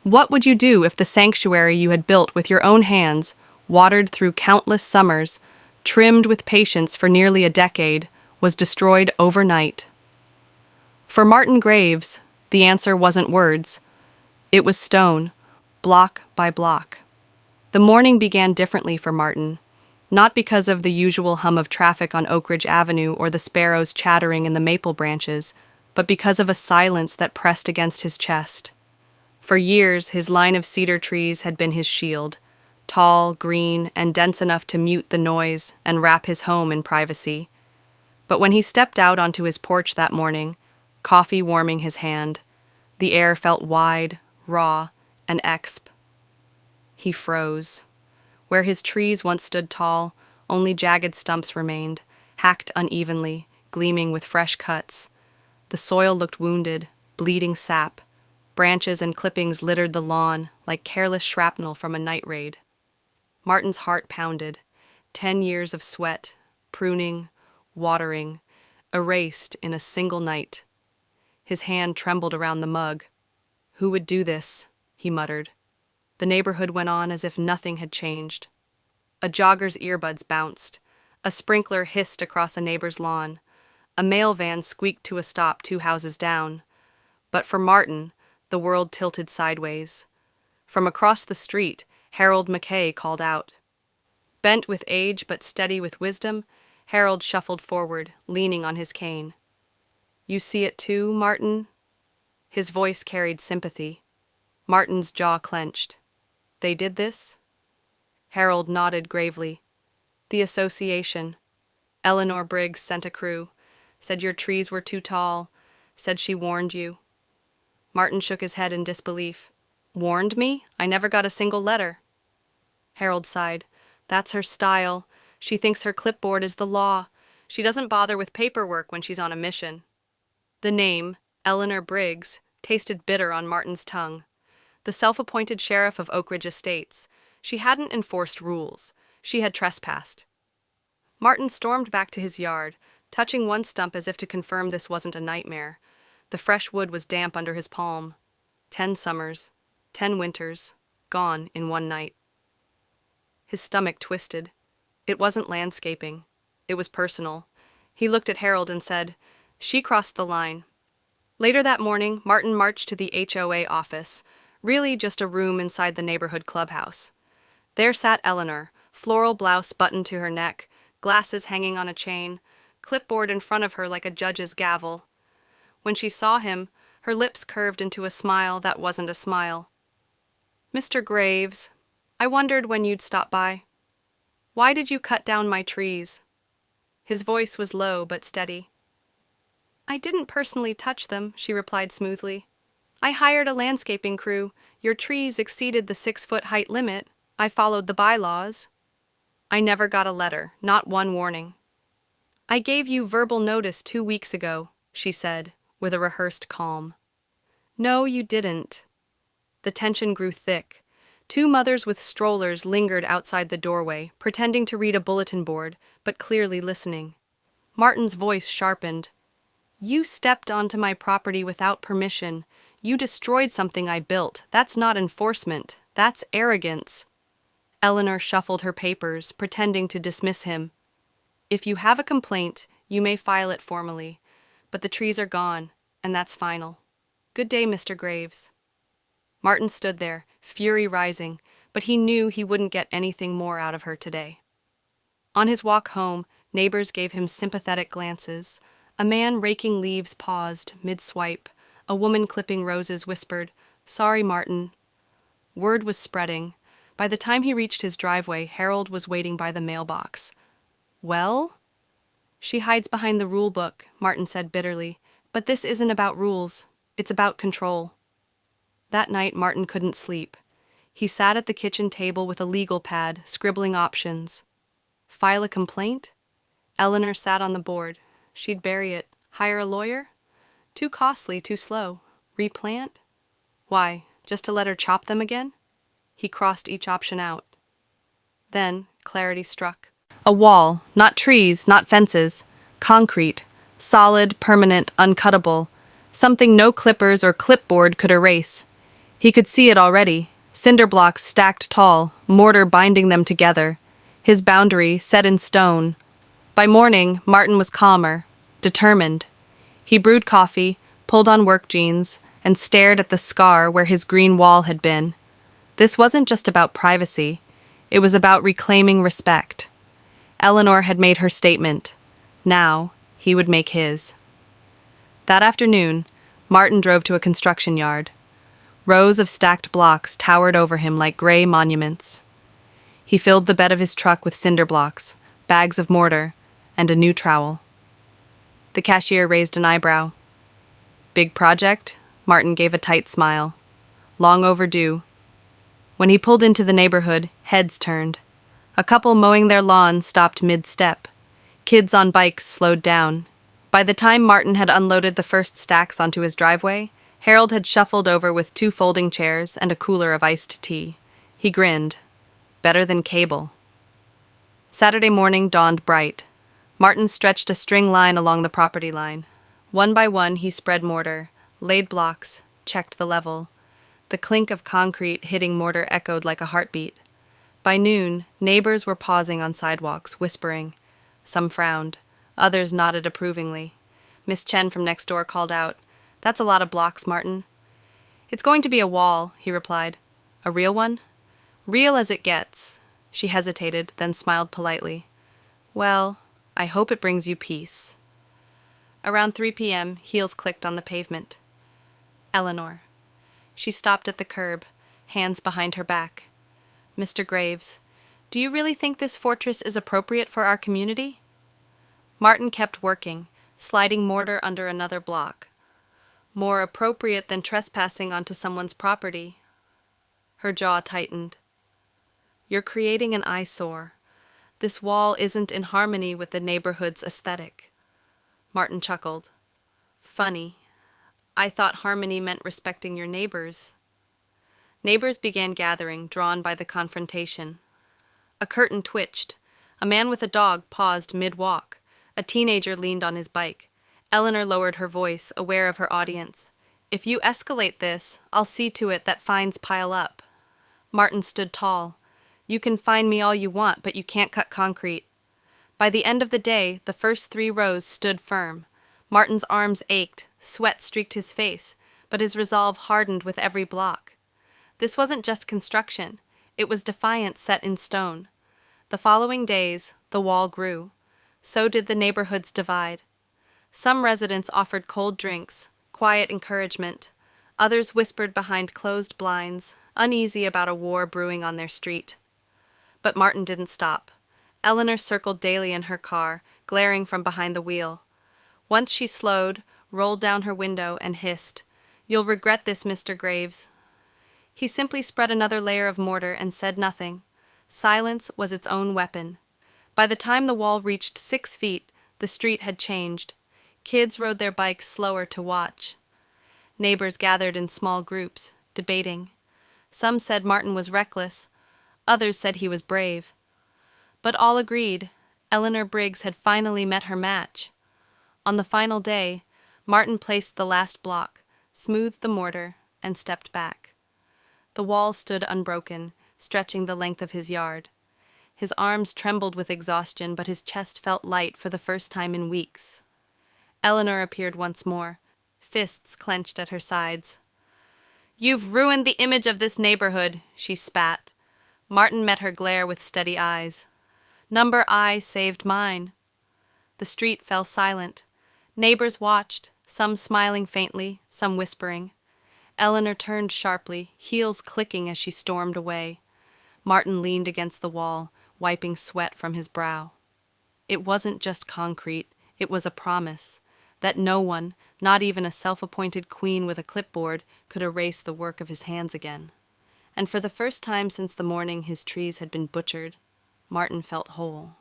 What would you do if the sanctuary you had built with your own hands, watered through countless summers, trimmed with patience for nearly a decade, was destroyed overnight? For Martin Graves, the answer wasn't words. It was stone, block by block. The morning began differently for Martin, not because of the usual hum of traffic on Oak Ridge Avenue or the sparrows chattering in the maple branches, but because of a silence that pressed against his chest. For years, his line of cedar trees had been his shield, tall, green, and dense enough to mute the noise and wrap his home in privacy. But when he stepped out onto his porch that morning, coffee warming his hand, the air felt wide, raw, and exp. He froze. Where his trees once stood tall, only jagged stumps remained, hacked unevenly, gleaming with fresh cuts. The soil looked wounded, bleeding sap. Branches and clippings littered the lawn like careless shrapnel from a night raid. Martin's heart pounded. 10 years of sweat, pruning, watering, erased in a single night. His hand trembled around the mug. Who would do this? He muttered. The neighborhood went on as if nothing had changed. A jogger's earbuds bounced. A sprinkler hissed across a neighbor's lawn. A mail van squeaked to a stop 2 houses down. But for Martin, the world tilted sideways. From across the street, Harold McKay called out. Bent with age but steady with wisdom, Harold shuffled forward, leaning on his cane. "You see it too, Martin?" His voice carried sympathy. Martin's jaw clenched. "They did this?" Harold nodded gravely. "The association. Eleanor Briggs sent a crew. Said your trees were too tall. Said she warned you." Martin shook his head in disbelief. "Warned me? I never got a single letter." Harold sighed. "That's her style. She thinks her clipboard is the law. She doesn't bother with paperwork when she's on a mission." The name, Eleanor Briggs, tasted bitter on Martin's tongue. The self-appointed sheriff of Oak Ridge Estates. She hadn't enforced rules. She had trespassed. Martin stormed back to his yard, touching one stump as if to confirm this wasn't a nightmare. The fresh wood was damp under his palm. 10 summers, 10 winters, gone in one night. His stomach twisted. It wasn't landscaping. It was personal. He looked at Harold and said, "She crossed the line." Later that morning, Martin marched to the HOA office, really just a room inside the neighborhood clubhouse. There sat Eleanor, floral blouse buttoned to her neck, glasses hanging on a chain, clipboard in front of her like a judge's gavel. When she saw him, her lips curved into a smile that wasn't a smile. "Mr. Graves, I wondered when you'd stop by. Why did you cut down my trees?" His voice was low but steady. "I didn't personally touch them," she replied smoothly. "I hired a landscaping crew. Your trees exceeded the 6-foot height limit. I followed the bylaws." "I never got a letter, not one warning." "I gave you verbal notice 2 weeks ago," she said, with a rehearsed calm. "No, you didn't." The tension grew thick. 2 mothers with strollers lingered outside the doorway, pretending to read a bulletin board, but clearly listening. Martin's voice sharpened. "You stepped onto my property without permission. You destroyed something I built. That's not enforcement. That's arrogance." Eleanor shuffled her papers, pretending to dismiss him. "If you have a complaint, you may file it formally. But the trees are gone, and that's final. Good day, Mr. Graves." Martin stood there, fury rising, but he knew he wouldn't get anything more out of her today. On his walk home, neighbors gave him sympathetic glances. A man raking leaves paused, mid-swipe. A woman clipping roses whispered, "Sorry, Martin." Word was spreading. By the time he reached his driveway, Harold was waiting by the mailbox. "Well?" "She hides behind the rule book," Martin said bitterly. "But this isn't about rules. It's about control." That night, Martin couldn't sleep. He sat at the kitchen table with a legal pad, scribbling options. File a complaint? Eleanor sat on the board. She'd bury it. Hire a lawyer? Too costly, too slow. Replant? Why, just to let her chop them again? He crossed each option out. Then, clarity struck. A wall, not trees, not fences. Concrete. Solid, permanent, uncuttable. Something no clippers or clipboard could erase. He could see it already, cinder blocks stacked tall, mortar binding them together, his boundary set in stone. By morning, Martin was calmer, determined. He brewed coffee, pulled on work jeans, and stared at the scar where his green wall had been. This wasn't just about privacy. It was about reclaiming respect. Eleanor had made her statement. Now, he would make his. That afternoon, Martin drove to a construction yard. Rows of stacked blocks towered over him like gray monuments. He filled the bed of his truck with cinder blocks, bags of mortar, and a new trowel. The cashier raised an eyebrow. Big project? Martin gave a tight smile. Long overdue. When he pulled into the neighborhood, heads turned. A couple mowing their lawn stopped mid-step. Kids on bikes slowed down. By the time Martin had unloaded the first stacks onto his driveway, Harold had shuffled over with 2 folding chairs and a cooler of iced tea. He grinned. Better than cable. Saturday morning dawned bright. Martin stretched a string line along the property line. One by one he spread mortar, laid blocks, checked the level. The clink of concrete hitting mortar echoed like a heartbeat. By noon, neighbors were pausing on sidewalks, whispering. Some frowned. Others nodded approvingly. Miss Chen from next door called out, "That's a lot of blocks, Martin." "It's going to be a wall," he replied. "A real one?" "Real as it gets." She hesitated, then smiled politely. "Well, I hope it brings you peace." Around 3 p.m., heels clicked on the pavement. Eleanor. She stopped at the curb, hands behind her back. "Mr. Graves, do you really think this fortress is appropriate for our community?" Martin kept working, sliding mortar under another block. "More appropriate than trespassing onto someone's property." Her jaw tightened. "You're creating an eyesore. This wall isn't in harmony with the neighborhood's aesthetic." Martin chuckled. "Funny. I thought harmony meant respecting your neighbors." Neighbors began gathering, drawn by the confrontation. A curtain twitched. A man with a dog paused mid-walk. A teenager leaned on his bike. Eleanor lowered her voice, aware of her audience. "If you escalate this, I'll see to it that fines pile up." Martin stood tall. "You can fine me all you want, but you can't cut concrete." By the end of the day, the first 3 rows stood firm. Martin's arms ached, sweat streaked his face, but his resolve hardened with every block. This wasn't just construction. It was defiance set in stone. The following days, the wall grew. So did the neighborhood's divide. Some residents offered cold drinks, quiet encouragement. Others whispered behind closed blinds, uneasy about a war brewing on their street. But Martin didn't stop. Eleanor circled daily in her car, glaring from behind the wheel. Once she slowed, rolled down her window, and hissed, "You'll regret this, Mr. Graves." He simply spread another layer of mortar and said nothing. Silence was its own weapon. By the time the wall reached 6 feet, the street had changed. Kids rode their bikes slower to watch. Neighbors gathered in small groups, debating. Some said Martin was reckless. Others said he was brave. But all agreed Eleanor Briggs had finally met her match. On the final day, Martin placed the last block, smoothed the mortar, and stepped back. The wall stood unbroken, stretching the length of his yard. His arms trembled with exhaustion, but his chest felt light for the first time in weeks. Eleanor appeared once more, fists clenched at her sides. "You've ruined the image of this neighborhood," she spat. Martin met her glare with steady eyes. "Number I saved mine." The street fell silent. Neighbors watched, some smiling faintly, some whispering. Eleanor turned sharply, heels clicking as she stormed away. Martin leaned against the wall, wiping sweat from his brow. It wasn't just concrete, it was a promise that no one, not even a self-appointed queen with a clipboard, could erase the work of his hands again. And for the first time since the morning his trees had been butchered, Martin felt whole.